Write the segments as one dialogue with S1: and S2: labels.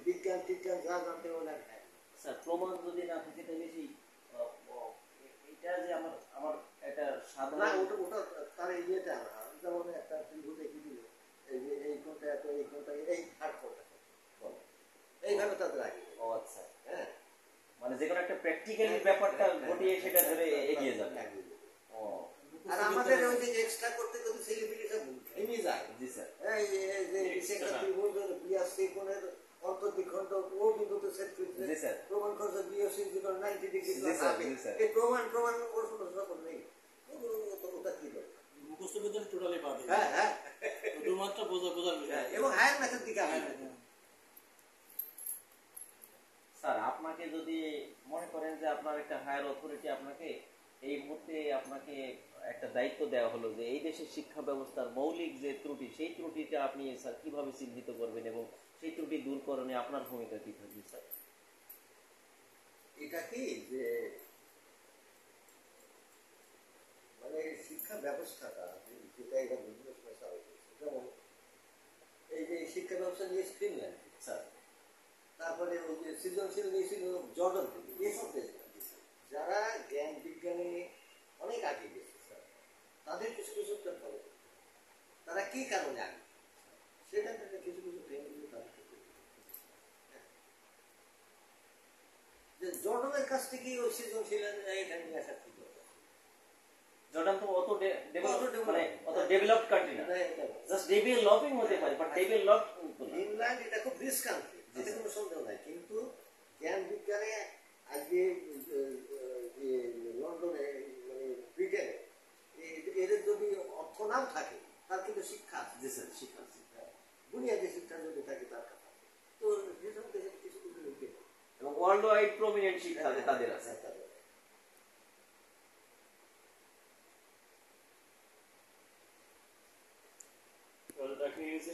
S1: বিজ্ঞান টিজ্ঞান যা জানতে বলে
S2: স্যার প্রমাণ যদি না থাকে তাহলে সেই এটা যে আমার আমার একটা সাধারণ
S1: ওটা তার ইয়েটা না, যেমন একটা ত্রিভুজ দেখি দিল এই যে এই কোনটা এত এই কোনটা এই ভাগ কোনটা এইভাবে তাদের আগে।
S2: ও আচ্ছা,
S1: হ্যাঁ,
S2: মানে যে কোনো একটা প্র্যাকটিক্যালি ব্যাপারটা ঘটিয়ে সেটা ধরে এগিয়ে যাবে। ও
S1: আর আমাদের ওই যে এক্সট্রা করতে করতে সেলিব্রিটিটা ভেঙে যায়।
S2: জি স্যার।
S1: এই যে সেখানে ত্রিভুজ বিএসসি কোণের অন্তর্দ্বিখণ্ড ও বিন্দুতে সেট করতে
S2: জি স্যার
S1: প্রমাণ করছে বিএসসি 90 ডিগ্রি
S2: জি স্যার জি স্যার।
S1: এই প্রমাণ ওর কোনো সকল নেই। ওটা কি দরকার?
S3: মুখস্থ বিদ্যা টোটালি বাদ।
S1: হ্যাঁ হ্যাঁ,
S3: শুধুমাত্র বোঝার বিষয়
S1: এবং হায়ার ম্যাথের দিকে আমি
S2: স্যার আপনাকে যদি মনে করেন যে আপনার একটা হায়ার অথরিটি আপনাকে এই মুহূর্তে আপনাকে একটা দায়িত্ব দেওয়া হলো যে এই দেশের শিক্ষা ব্যবস্থার মৌলিক যে ত্রুটি সেই ত্রুটিটা আপনি স্যার কিভাবে চিহ্নিত করবেন এবং সেই ত্রুটি দূরকরণে আপনার ভূমিকা কি থাকবে স্যার?
S1: এটা কি যে মানে শিক্ষা ব্যবস্থাটা যেটা এটা বিভিন্ন সময় চালু করছে, যেমন এই যে শিক্ষা ব্যবস্থা নিয়ে স্ক্রিনল্যান্ড
S2: স্যার,
S1: তারপরে ওই যে সৃজনশীল নিয়েছিল জর্ডান থেকে, এইসব দেশ যারা জ্ঞান বিজ্ঞানে অনেক আগে গেছে স্যার, তাদের কিছু কিছু ফলো তারা কি কারণে আগে সেখান থেকে কিছু কিছু ট্রেনগুলো তাদের যে জর্ডানের কাছ থেকে ওই সৃজনশীল এখানে নিয়ে আসার কি দরকার?
S2: জর্ডান তো অত মানে অত ডেভেলপড কান্ট্রি না, জাস্ট ডেভেলপিং হতে পারে বাট ডেভেলপ
S1: ফিনল্যান্ড এটা খুব রিচ কান্ট্রি, তাতে কোনো সন্দেহ নাই, কিন্তু জ্ঞান বিজ্ঞানে আজকে লন্ডনে মানে ব্রিটেনে এদের যদি অর্থ নাম থাকে তার কিন্তু শিক্ষা আছে।
S2: জি স্যার, শিক্ষা
S1: বুনিয়াদী শিক্ষা যদি থাকে তার কথা, তো যেসব দেশের কিছু কিছু লোকের
S2: এবং ওয়ার্ল্ড ওয়াইড প্রমিনেন্ট শিক্ষা তাদের আছে।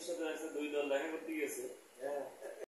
S3: সাথে 2 দল দেখা করতে গেছে।